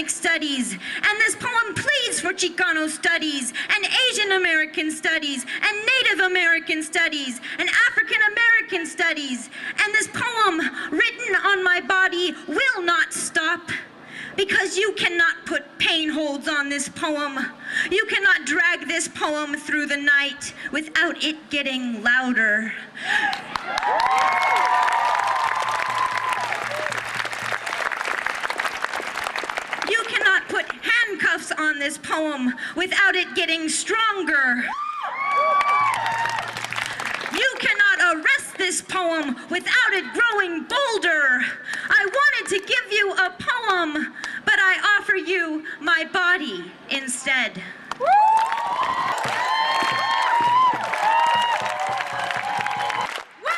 ethnic studies, and this poem pleads for Chicano studies, and Asian American studies, and Native American studies, and African American studies. And this poem, written on my body, will not stop. Because you cannot put pain holds on this poem. You cannot drag this poem through the night without it getting louder. You cannot put handcuffs on this poem without it getting stronger. You cannot arrest this poem without it growing bolder. I wanted to give you a poem, but I offer you my body instead. What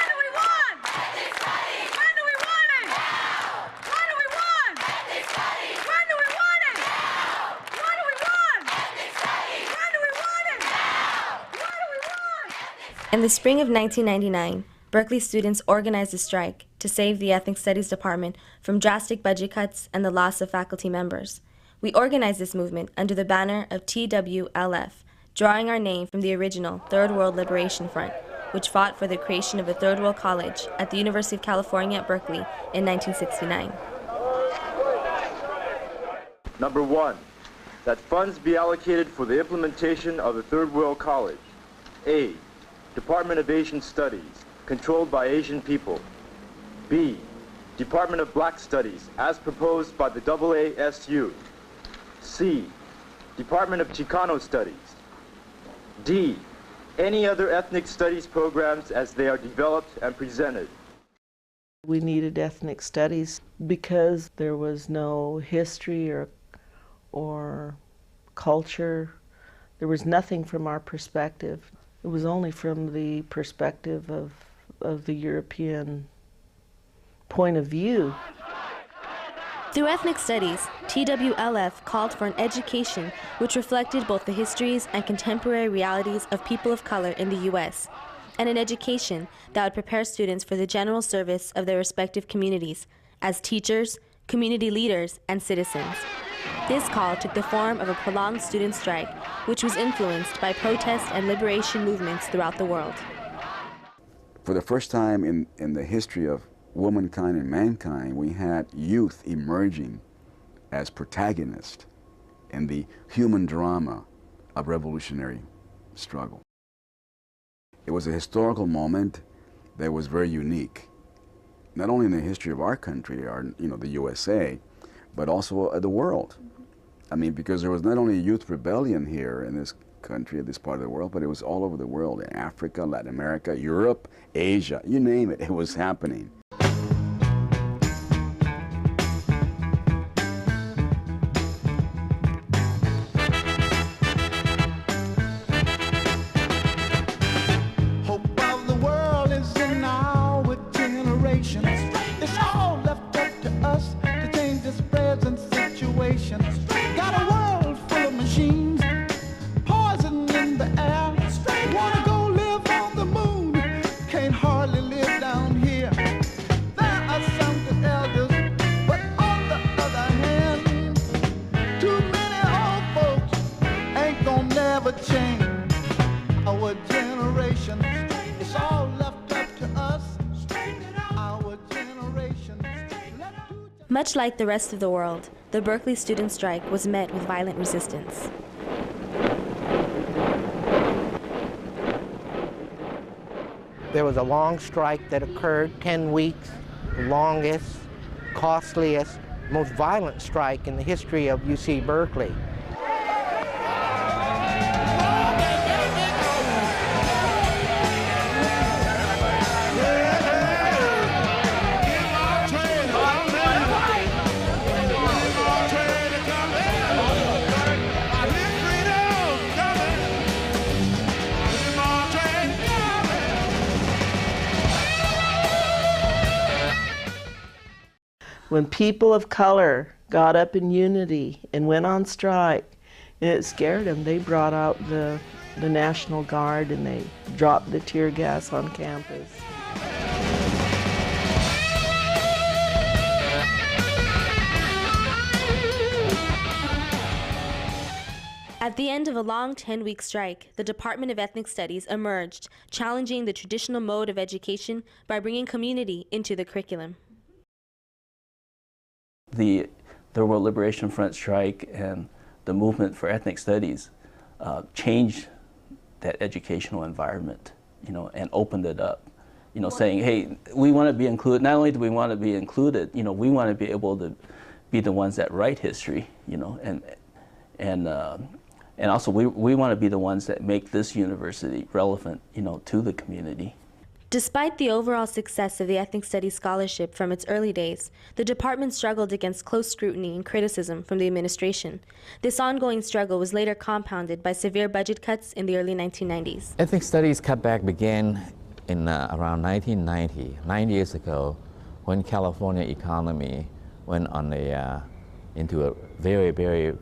do we want? Ethnic studies. When do we want it? Now. What do we want? Ethnic studies. When do we want it? Now. What do we want? Ethnic studies. When do we want it? Now. What do we want? In the spring of 1999, Berkeley students organized a strike to save the Ethnic Studies Department from drastic budget cuts and the loss of faculty members. We organized this movement under the banner of TWLF, drawing our name from the original Third World Liberation Front, which fought for the creation of a Third World College at the University of California at Berkeley in 1969. Number 1, that funds be allocated for the implementation of the Third World College. A, Department of Asian Studies, controlled by Asian people. B, Department of Black Studies, as proposed by the AASU. C, Department of Chicano Studies. D, any other ethnic studies programs as they are developed and presented. We needed ethnic studies because there was no history or culture. There was nothing from our perspective. It was only from the perspective of the European point of view. Through ethnic studies, TWLF called for an education which reflected both the histories and contemporary realities of people of color in the U.S., and an education that would prepare students for the general service of their respective communities as teachers, community leaders, and citizens. This call took the form of a prolonged student strike, which was influenced by protest and liberation movements throughout the world. For the first time in the history of womankind and mankind, we had youth emerging as protagonists in the human drama of revolutionary struggle. It was a historical moment that was very unique, not only in the history of our country, the USA, but also the world. I mean, because there was not only a youth rebellion here in this country, this part of the world, but it was all over the world, in Africa, Latin America, Europe, Asia, you name it, it was happening. Much like the rest of the world, the Berkeley student strike was met with violent resistance. There was a long strike that occurred, 10 weeks, the longest, costliest, most violent strike in the history of UC Berkeley. When people of color got up in unity and went on strike, and it scared them, they brought out the National Guard and they dropped the tear gas on campus. At the end of a long 10-week strike, the Department of Ethnic Studies emerged, challenging the traditional mode of education by bringing community into the curriculum. The World Liberation Front strike and the movement for ethnic studies changed that educational environment, and opened it up, saying, hey, we want to be included. Not only do we want to be included, we want to be able to be the ones that write history, and also we want to be the ones that make this university relevant, to the community. Despite the overall success of the Ethnic Studies Scholarship from its early days, the department struggled against close scrutiny and criticism from the administration. This ongoing struggle was later compounded by severe budget cuts in the early 1990s. Ethnic Studies cutback began in around 1990, 9 years ago, when California economy went on into a very, very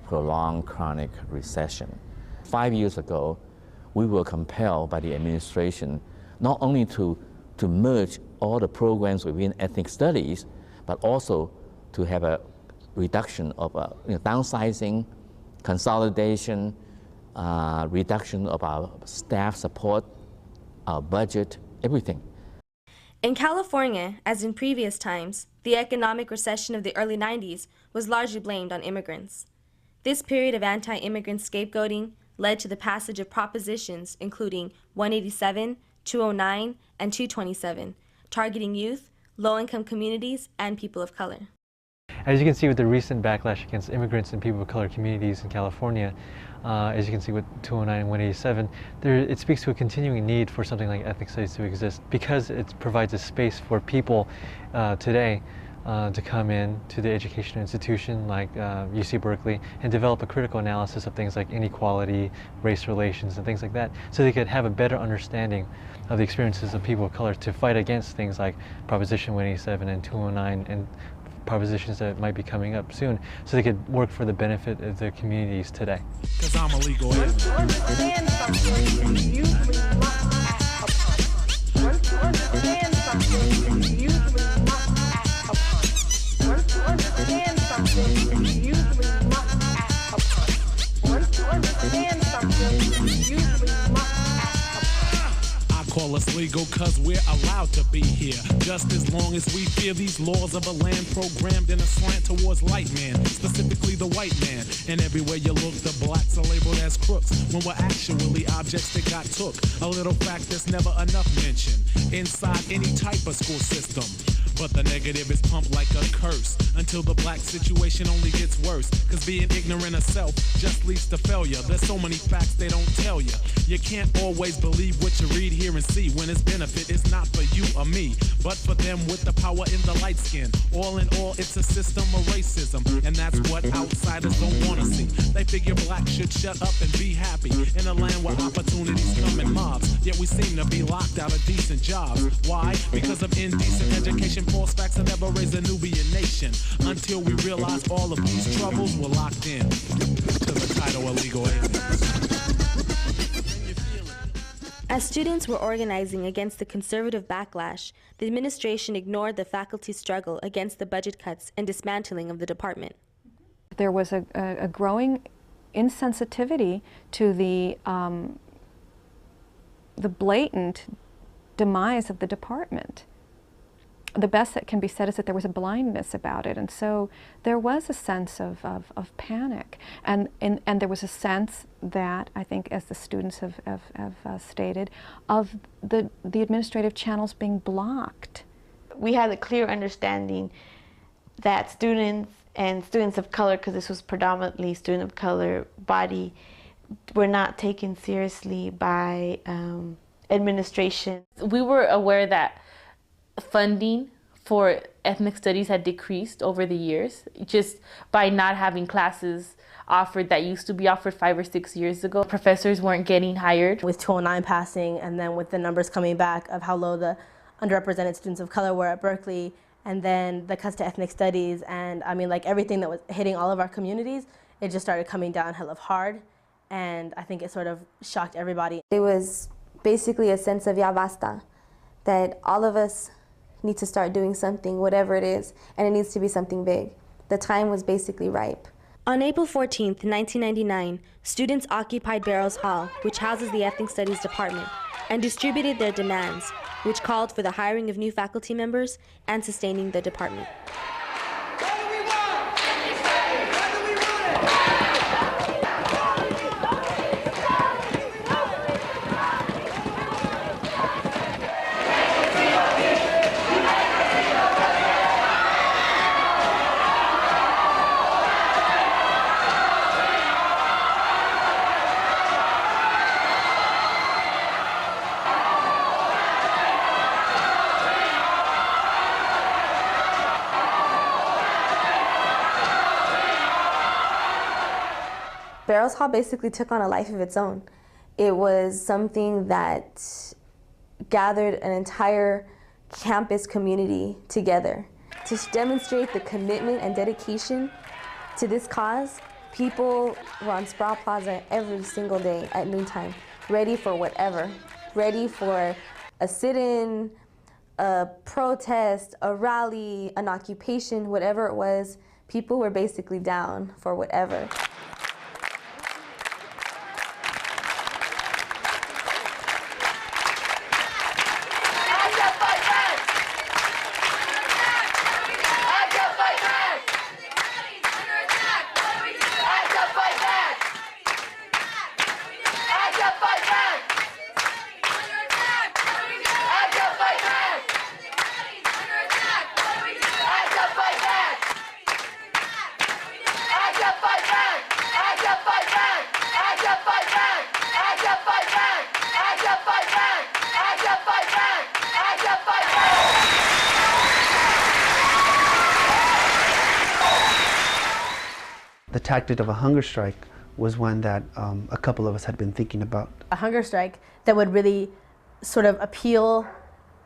prolonged chronic recession. 5 years ago, we were compelled by the administration not only to merge all the programs within ethnic studies, but also to have a reduction of downsizing, consolidation, reduction of our staff support, our budget, everything. In California, as in previous times, the economic recession of the early 90s was largely blamed on immigrants. This period of anti-immigrant scapegoating led to the passage of propositions including 187, 209, and 227, targeting youth, low-income communities, and people of color. As you can see with the recent backlash against immigrants and people of color communities in California, as you can see with 209 and 187, it speaks to a continuing need for something like ethnic studies to exist, because it provides a space for people today to come in to the educational institution like UC Berkeley and develop a critical analysis of things like inequality, race relations, and things like that, so they could have a better understanding of the experiences of people of color to fight against things like Proposition 187 and 209 and propositions that might be coming up soon, so they could work for the benefit of their communities today. Because I'm a legal alien. To understand something, you usually must act upon. Once you understand something, you usually must act upon. Once you understand something, you usually must act upon. Once you understand something, you usually must act upon. Call us legal cause we're allowed to be here, just as long as we fear these laws of a land programmed in a slant towards light man, specifically the white man. And everywhere you look, the blacks are labeled as crooks when we're actually objects that got took. A little fact that's never enough mention inside any type of school system. But the negative is pumped like a curse until the black situation only gets worse. Cause being ignorant of self just leads to failure. There's so many facts they don't tell you. You can't always believe what you read, hear, and see when its benefit is not for you or me, but for them with the power in the light skin. All in all, it's a system of racism, and that's what outsiders don't wanna see. They figure blacks should shut up and be happy in a land where opportunities come in mobs. Yet we seem to be locked out of decent jobs. Why? Because of indecent education. False facts will never raise a Nubian nation until we realize all of these troubles were locked in to the title of legal aliens. As students were organizing against the conservative backlash, the administration ignored the faculty's struggle against the budget cuts and dismantling of the department. There was a growing insensitivity to the blatant demise of the department. The best that can be said is that there was a blindness about it, and so there was a sense of panic, and there was a sense that, I think, as the students have stated, of the administrative channels being blocked. We had a clear understanding that students and students of color, because this was predominantly student of color body, were not taken seriously by administration. We were aware that funding for ethnic studies had decreased over the years, just by not having classes offered that used to be offered 5 or 6 years ago. Professors weren't getting hired. With 209 passing, and then with the numbers coming back of how low the underrepresented students of color were at Berkeley, and then the cuts to ethnic studies, and I mean, like, everything that was hitting all of our communities, it just started coming down hell of hard, and I think it sort of shocked everybody. It was basically a sense of ya basta, that all of us need to start doing something, whatever it is, and it needs to be something big. The time was basically ripe. On April 14, 1999, students occupied Barrows Hall, which houses the Ethnic Studies Department, and distributed their demands, which called for the hiring of new faculty members and sustaining the department. Barrows Hall basically took on a life of its own. It was something that gathered an entire campus community together. To demonstrate the commitment and dedication to this cause, people were on Sproul Plaza every single day at noontime, ready for whatever, ready for a sit-in, a protest, a rally, an occupation, whatever it was. People were basically down for whatever. The tactic of a hunger strike was one that a couple of us had been thinking about. A hunger strike that would really sort of appeal,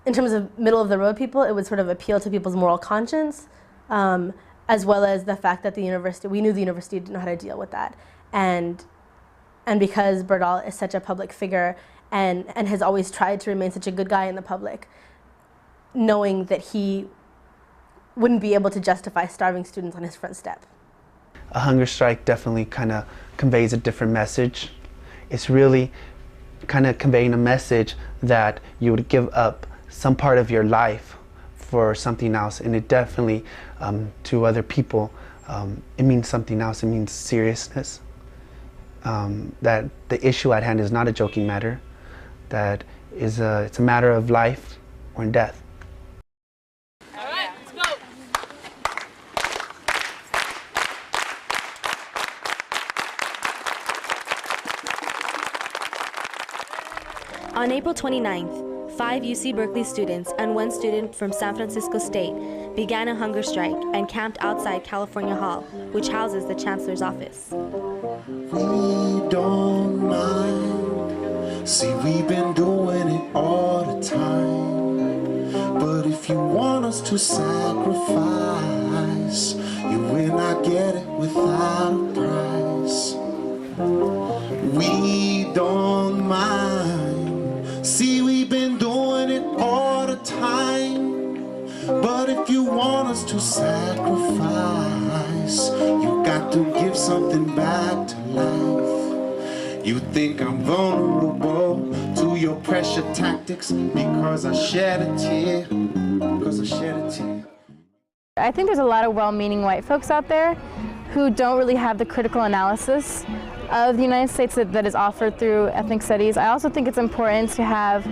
in terms of middle of the road people, it would sort of appeal to people's moral conscience, as well as the fact that the university, we knew the university didn't know how to deal with that. And because Berdahl is such a public figure and has always tried to remain such a good guy in the public, knowing that he wouldn't be able to justify starving students on his front step. A hunger strike definitely kind of conveys a different message. It's really kind of conveying a message that you would give up some part of your life for something else, and it definitely, to other people, it means something else. It means seriousness. That the issue at hand is not a joking matter. That it's a matter of life or death. On April 29th, 5 UC Berkeley students and 1 student from San Francisco State began a hunger strike and camped outside California Hall, which houses the Chancellor's office. We don't mind. See, we've been doing it all the time. But if you want us to sacrifice, you will not get it without a price. We don't mind. See, we've been doing it all the time. But if you want us to sacrifice, you got to give something back to life. You think I'm vulnerable to your pressure tactics because I shed a tear, I think there's a lot of well-meaning white folks out there who don't really have the critical analysis of the United States that is offered through ethnic studies. I also think it's important to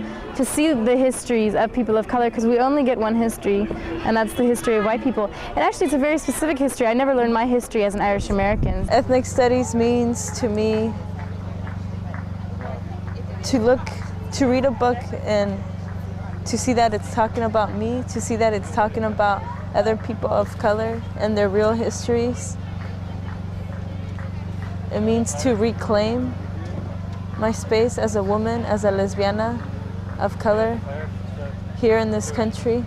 see the histories of people of color, because we only get one history, and that's the history of white people. And actually it's a very specific history. I never learned my history as an Irish American. Ethnic studies means to me to read a book and to see that it's talking about me, to see that it's talking about other people of color and their real histories. It means to reclaim my space as a woman, as a lesbiana of color here in this country.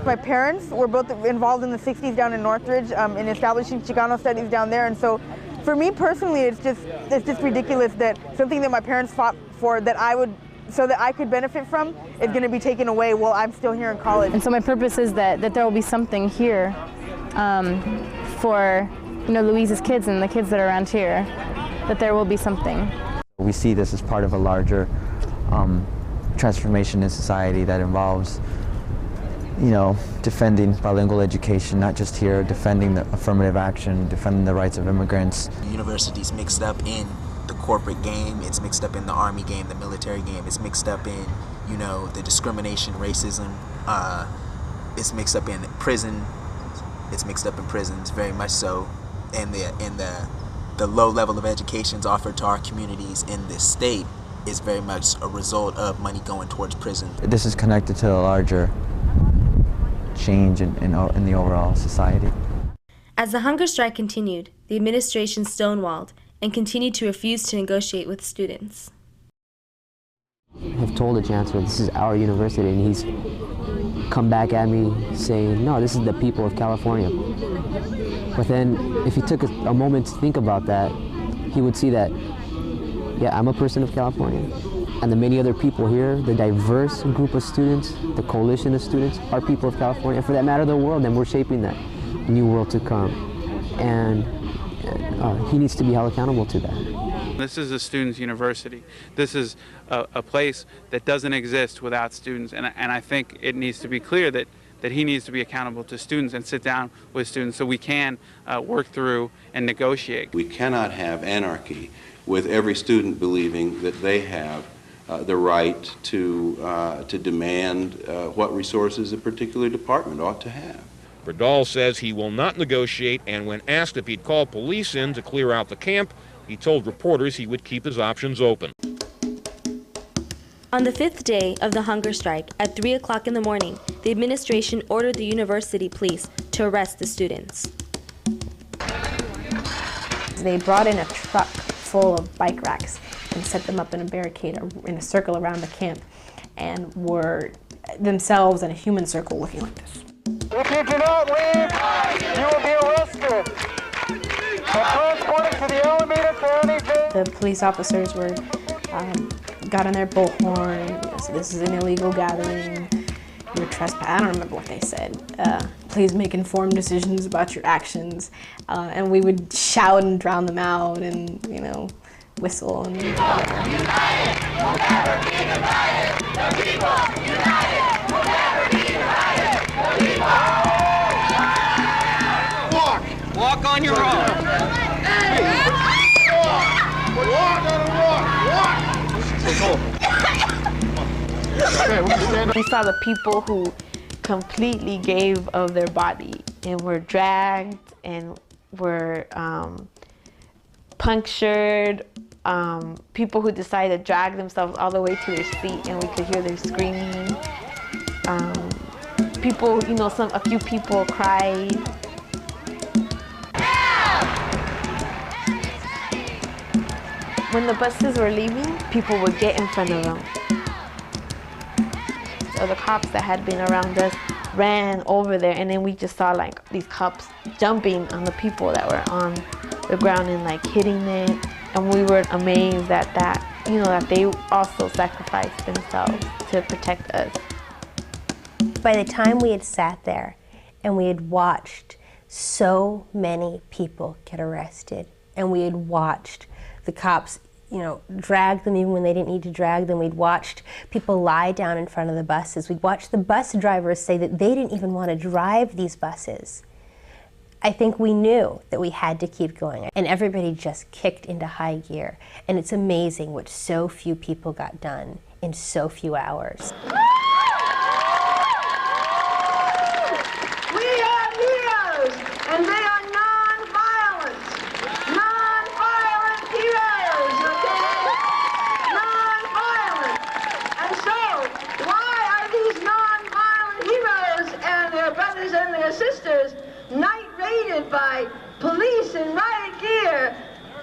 My parents were both involved in the 60s down in Northridge in establishing Chicano studies down there, and so for me personally it's just ridiculous that something that my parents fought for so that I could benefit from is going to be taken away while I'm still here in college. And so my purpose is that there will be something here for you know, Louise's kids and the kids that are around here, that there will be something. We see this as part of a larger transformation in society that involves, you know, defending bilingual education, not just here, defending the affirmative action, defending the rights of immigrants. The university's mixed up in the corporate game, it's mixed up in the army game, the military game, it's mixed up in, you know, the discrimination, racism, it's mixed up in prison, it's mixed up in prisons, very much so, and the low level of educations offered to our communities in this state is very much a result of money going towards prison. This is connected to a larger change in the overall society. As the hunger strike continued, the administration stonewalled and continued to refuse to negotiate with students. I've told the chancellor this is our university, and he's come back at me saying, no, this is the people of California. But then if he took a moment to think about that, he would see that, yeah, I'm a person of California, and the many other people here, the diverse group of students, the coalition of students, are people of California, and for that matter, the world, and we're shaping that new world to come. And he needs to be held accountable to that. This is a students' university. This is a place that doesn't exist without students, and I think it needs to be clear that he needs to be accountable to students and sit down with students so we can work through and negotiate. We cannot have anarchy with every student believing that they have the right to demand what resources a particular department ought to have. Verdal says he will not negotiate, and when asked if he'd call police in to clear out the camp, he told reporters he would keep his options open. On the 5th day of the hunger strike, at 3 o'clock in the morning, the administration ordered the university police to arrest the students. They brought in a truck full of bike racks and set them up in a barricade in a circle around the camp, and were themselves in a human circle looking like this. If you do not leave, you will be arrested and transported to the Alameda County Jail. The police officers were got on their bullhorn. So this is an illegal gathering. You're trespassing. I don't remember what they said. Please make informed decisions about your actions. And we would shout and drown them out, and whistle and. United, we'll never be divided. The people united, we'll never be divided. The people. Walk on your own. We saw the people who completely gave of their body and were dragged and were punctured. People who decided to drag themselves all the way to their seat, and we could hear them screaming. People, a few people cried. When the buses were leaving, people would get in front of them. So the cops that had been around us ran over there, and then we just saw these cops jumping on the people that were on the ground and hitting it. And we were amazed at that, that they also sacrificed themselves to protect us. By the time we had sat there and we had watched so many people get arrested, and we had watched the cops, drag them even when they didn't need to drag them. We'd watched people lie down in front of the buses. We'd watched the bus drivers say that they didn't even want to drive these buses. I think we knew that we had to keep going, and everybody just kicked into high gear. And it's amazing what so few people got done in so few hours. We have heroes, and they are non-violent heroes, okay? Non-violent. And so, why are these non-violent heroes and their brothers and their sisters night raided by police in riot gear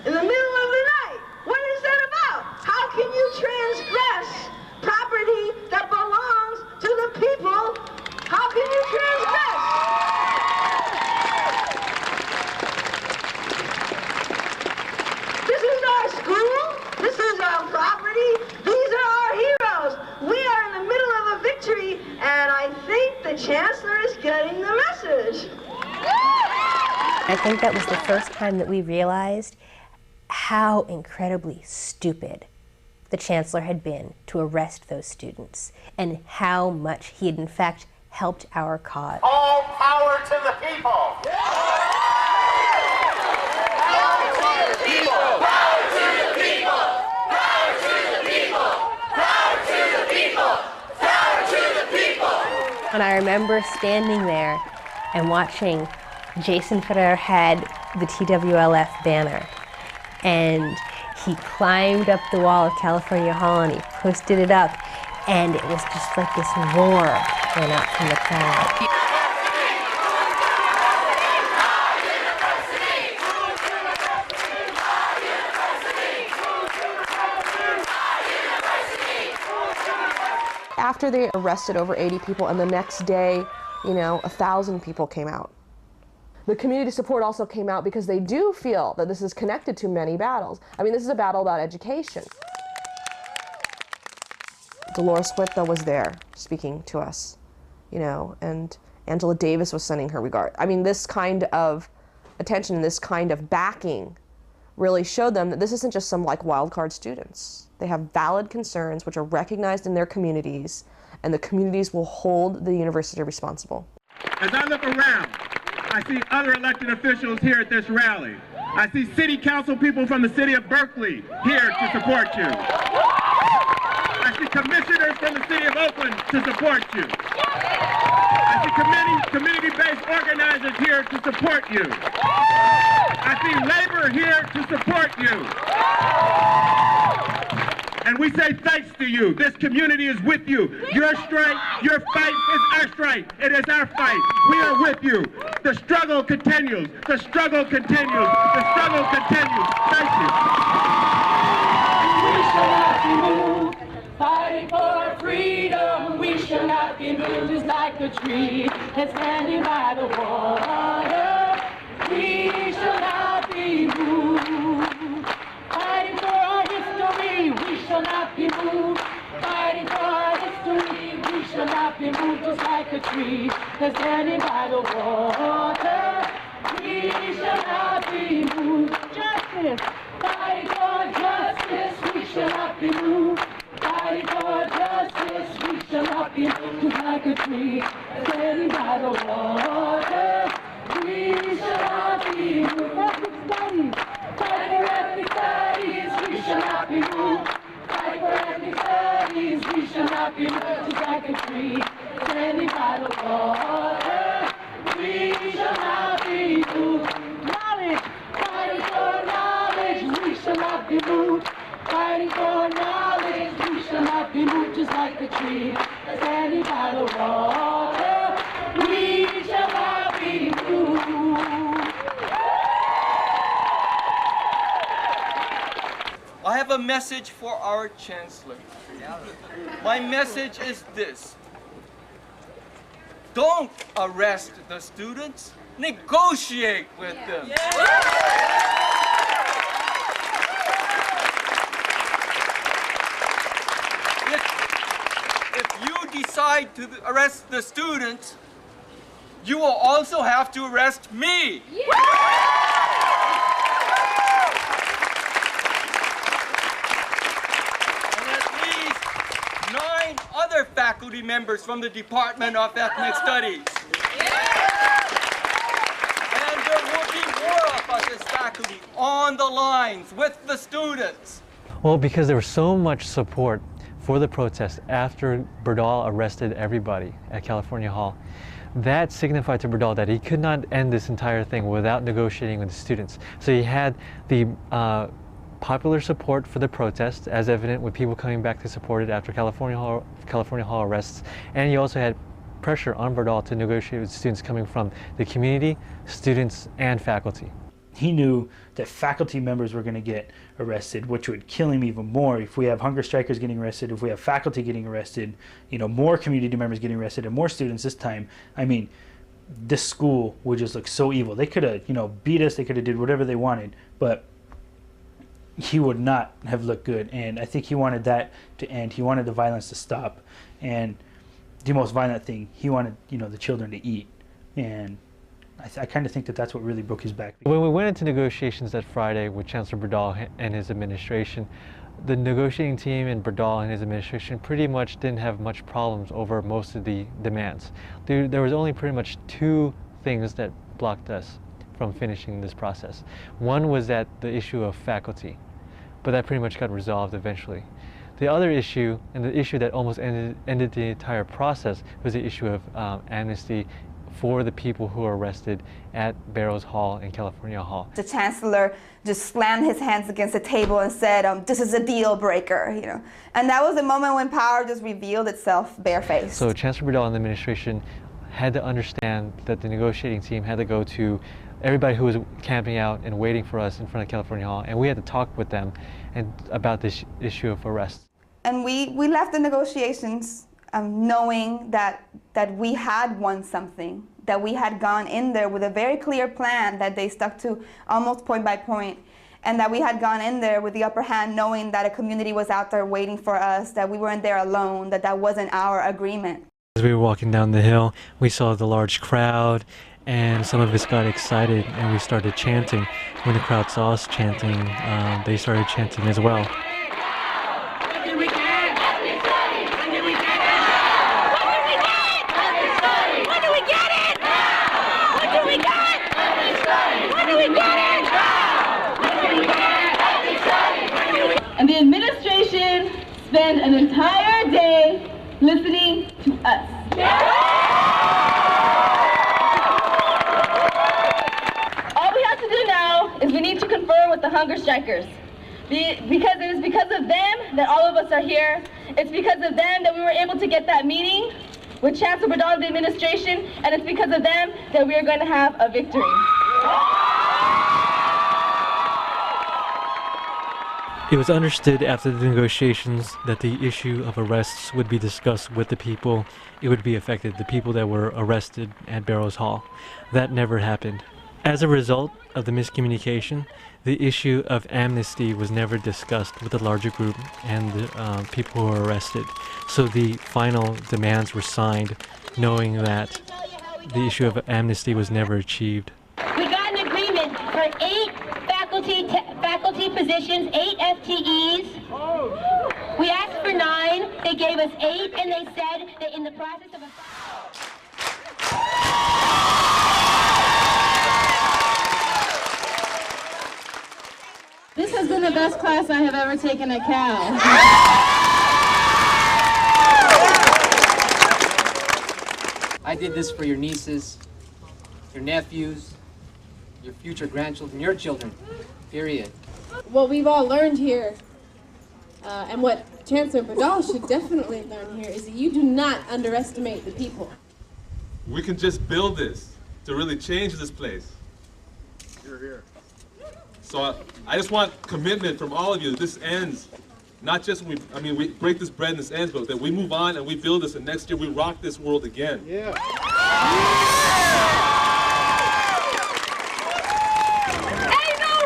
in the middle of the night? What is that about? How can you transgress property that belongs to the people? How can you transgress? This is our school. This is our property. These are our heroes. We are in the middle of a victory, and I think the chancellor is getting the message. I think that was the first time that we realized how incredibly stupid the chancellor had been to arrest those students and how much he had in fact helped our cause. All power to the people! Power to the people! Power to the people! Power to the people! Power to the people! Power to the people! And I remember standing there and watching Jason Ferrer had the TWLF banner, and he climbed up the wall of California Hall and he posted it up, and it was just like this roar went up from the crowd. After they arrested over 80 people, and the next day, 1,000 people came out. The community support also came out because they do feel that this is connected to many battles. I mean, this is a battle about education. Dolores Huerta was there speaking to us, and Angela Davis was sending her regard. I mean, this kind of attention, this kind of backing really showed them that this isn't just some wild card students. They have valid concerns which are recognized in their communities, and the communities will hold the university responsible. As I look around, I see other elected officials here at this rally. I see city council people from the city of Berkeley here to support you. I see commissioners from the city of Oakland to support you. I see community-based organizers here to support you. I see labor here to support you. And we say thanks to you. This community is with you. Your strike, your fight is our strike. It is our fight. We are with you. The struggle continues. The struggle continues. The struggle continues. Thank you. We shall not be moved. Fighting for our freedom. We shall not be moved. Just like a tree that's standing by the water. We shall not be moved. Fighting for our history, we shall not be moved. Fighting for our history, we shall not be moved. Just like a tree that's standing by the water, we shall not be moved. Justice, fighting for justice, we shall not be moved. Fighting for justice, we shall not be moved. Just like a tree standing by the water, we shall not be moved. Ethnic studies. Fight for ethnic studies, we shall not be moved. Fight for ethnic studies, we shall not be moved. Just like a tree standing by the water, we shall not be moved. Knowledge, fighting for knowledge, we shall not be moved. Fighting for knowledge, we shall not be moved. Just like a tree standing by the water, we shall not be moved. I have a message for our chancellor. My message is this. Don't arrest the students, negotiate with them. If you decide to arrest the students, you will also have to arrest me. Other faculty members from the Department of Ethnic Studies. And there will be more of us as faculty on the lines with the students. Well, because there was so much support for the protest after Berdahl arrested everybody at California Hall, that signified to Berdahl that he could not end this entire thing without negotiating with the students. So he had the popular support for the protest, as evident with people coming back to support it after California Hall arrests, and you also had pressure on Berdahl to negotiate with students coming from the community, students, and faculty. He knew that faculty members were going to get arrested, which would kill him even more. If we have hunger strikers getting arrested, if we have faculty getting arrested, more community members getting arrested, and more students this time, I mean, this school would just look so evil. They could have, beat us, they could have did whatever they wanted, but he would not have looked good, and I think he wanted that to end. He wanted the violence to stop, and the most violent thing, he wanted, the children to eat, and I kind of think that that's what really broke his back. When we went into negotiations that Friday with Chancellor Berdahl and his administration, the negotiating team and Berdahl and his administration pretty much didn't have much problems over most of the demands. There was only pretty much two things that blocked us from finishing this process. One was that the issue of faculty, but that pretty much got resolved eventually. The other issue, and the issue that almost ended the entire process, was the issue of amnesty for the people who were arrested at Barrows Hall and California Hall. The chancellor just slammed his hands against the table and said, this is a deal breaker, you know. And that was the moment when power just revealed itself barefaced. So Chancellor Berdahl and the administration had to understand that the negotiating team had to go to everybody who was camping out and waiting for us in front of California Hall, and we had to talk with them about this issue of arrest. And we left the negotiations knowing that we had won something, that we had gone in there with a very clear plan that they stuck to almost point by point, and that we had gone in there with the upper hand knowing that a community was out there waiting for us, that we weren't there alone, that wasn't our agreement. As we were walking down the hill, we saw the large crowd, and some of us got excited and we started chanting. When the crowd saw us chanting, they started chanting as well. And the administration spent an entire day listening to us. All we have to do now is we need to confer with the hunger strikers. Because it is because of them that all of us are here. It's because of them that we were able to get that meeting with Chancellor Berdahl and the administration, and it's because of them that we are going to have a victory. It was understood after the negotiations that the issue of arrests would be discussed with the people it would be affected, the people that were arrested at Barrows Hall. That never happened. As a result of the miscommunication, the issue of amnesty was never discussed with the larger group and the people who were arrested. So the final demands were signed knowing that the issue of amnesty was never achieved. We got an agreement for 8 faculty positions, 8 FTEs. We asked for 9, they gave us 8, and they said that in the process of This has been the best class I have ever taken at Cal. I did this for your nieces, your nephews, your future grandchildren, your children, period. What we've all learned here, and what Chancellor Berdahl should definitely learn here, is that you do not underestimate the people. We can just build this to really change this place. You're here. So I just want commitment from all of you that this ends. Not just when we break this bread and this ends, but that we move on and we build this, and next year we rock this world again. Yeah. Ain't no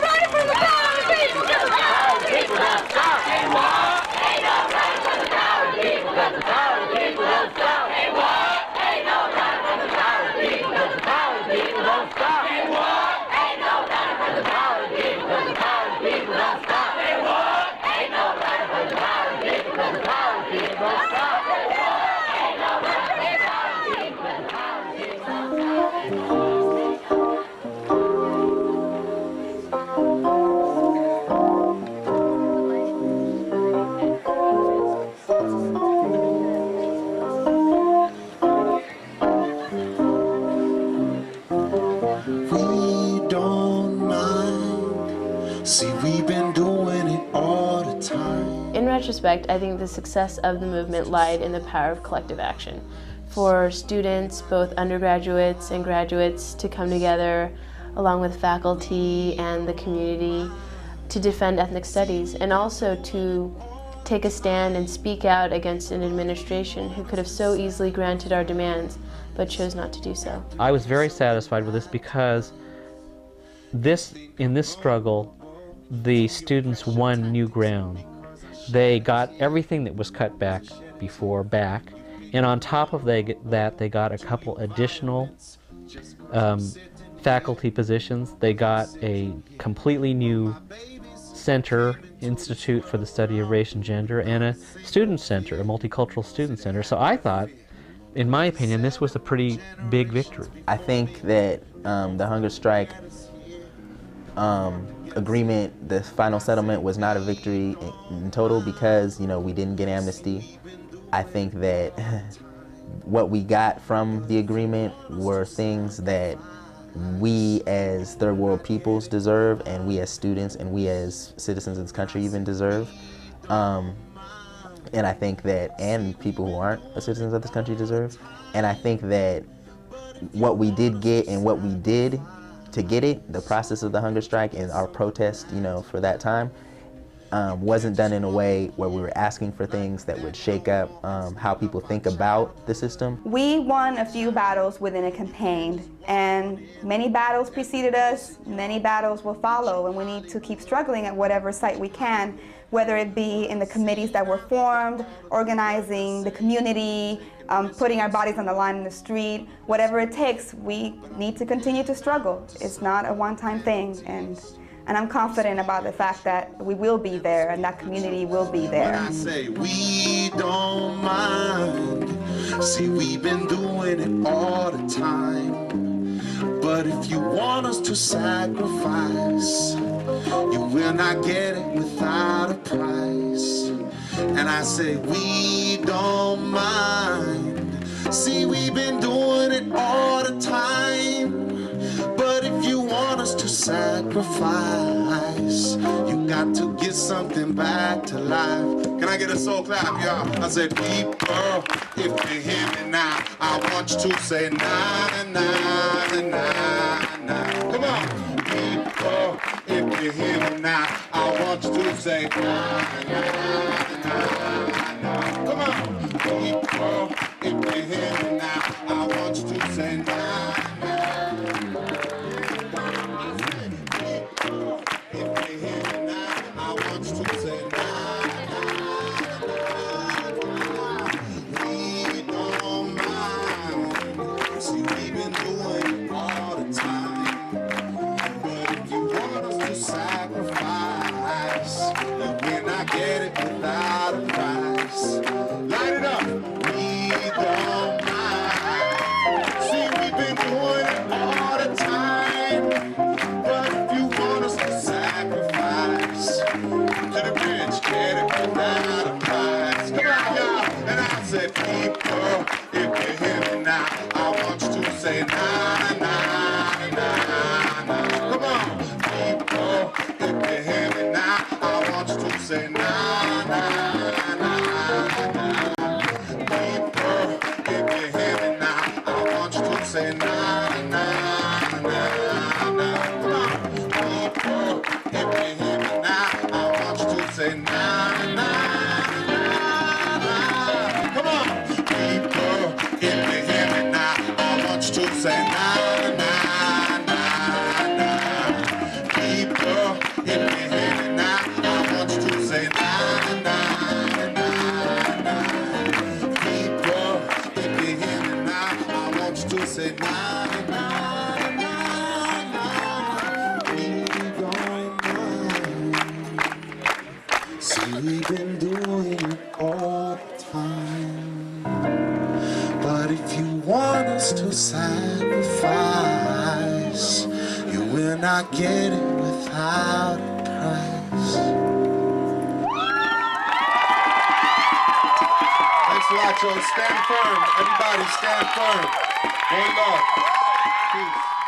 running from the power of the people, because the power of the people don't stop. Ain't what? Ain't no running from the power of the people, because the power of the people don't stop. Ain't what? Ain't no running from the power of the people, because the power of the people don't stop. Ain't what? Ain't no running from the power of the people, because the power of the people don't stop. Ain't what? Ain't no running from the power of the people, because the power of the people don't stop. Ain't no running from the power of the people, because the power of the people don't stop. We don't mind. See, we've been doing it all the time. In retrospect, I think the success of the movement lied in the power of collective action. For students, both undergraduates and graduates, to come together along with faculty and the community to defend ethnic studies, and also to take a stand and speak out against an administration who could have so easily granted our demands but chose not to do so. I was very satisfied with this because in this struggle, the students won new ground. They got everything that was cut back before back, and on top of that, they got a couple additional faculty positions. They got a completely new center, Institute for the Study of Race and Gender, and a student center, a multicultural student center. So I thought, in my opinion, this was a pretty big victory. I think that the hunger strike agreement, the final settlement, was not a victory in total because, you know, we didn't get amnesty. I think that what we got from the agreement were things that we as third world peoples deserve, and we as students and we as citizens of this country even deserve. And I think that, and people who aren't citizens of this country deserve. And I think that what we did get and what we did to get it, the process of the hunger strike and our protest, you know, for that time, wasn't done in a way where we were asking for things that would shake up how people think about the system. We won a few battles within a campaign, and many battles preceded us, many battles will follow, and we need to keep struggling at whatever site we can, whether it be in the committees that were formed, organizing the community, putting our bodies on the line in the street, whatever it takes, we need to continue to struggle. It's not a one-time thing, and I'm confident about the fact that we will be there and that community will be there. I say we don't mind, see we've been doing it all the time, but if you want us to sacrifice, you will not get it without a price. And I say we don't mind, see we've been doing it all the time, but if you want us to sacrifice, you got to get something back to life. Can I get a soul clap, y'all? I said, people, if you hear me now, I want you to say na na na na na. Come on, people, if you hear me now, I want you to say na na na na. Come on, people, if you hear me now, I want you to say na na. We've been doing it all the time, but if you want us to sacrifice, you will not get it without a price. Thanks a lot, Joe. Stand firm. Everybody stand firm. One love. Peace.